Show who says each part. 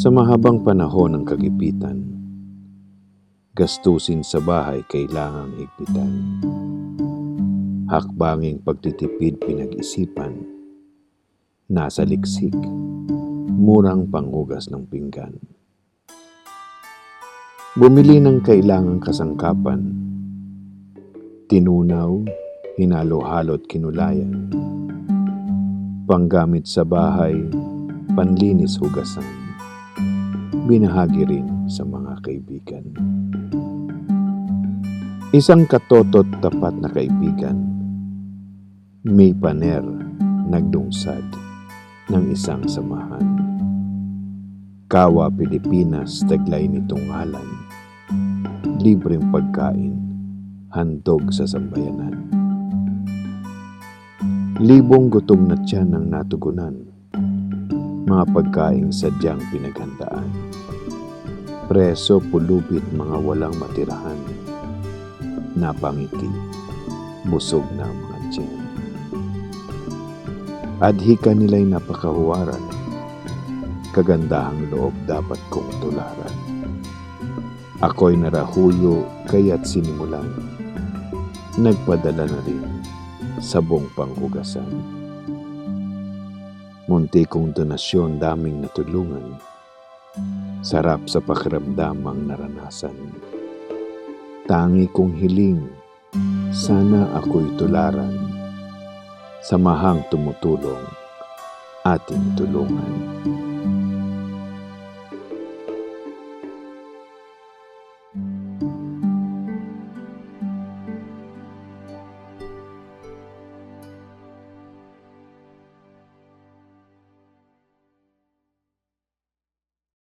Speaker 1: Sa mahabang panahon ng kagipitan, gastusin sa bahay kailangang higpitan. Hakbanging pagtitipid pinag-isipan, nasa liksik, murang panghugas ng pinggan. Bumili ng kailangang kasangkapan, tinunaw, hinalo-halo't kinulayan. Panggamit sa bahay, panlinis hugasan, binahagi rin sa mga kaibigan. Isang katoto't tapat na kaibigan, may paner nagdungsad ng isang samahan. Kawa Pilipinas, taglay nitong ngalan, libreng pagkain, handog sa sambayanan. Libong gutom na tiyan ang natugunan, mga pagkaing sadyang pinaghandaan. Preso, pulubit, mga walang matirahan, napangiti, busog na ang mga tiyan. Adhika nila'y napakahuwaran, kagandahang loob dapat kong tularan. Ako'y narahuyo kaya't sinimulan, nagpadala na rin sabong panghugasan. Munti kong donasyon, daming natulungan, sarap sa pakiramdam ang naranasan. Tangi kong hiling, sana ako'y tularan, samahang tumutulong, ating tulungan.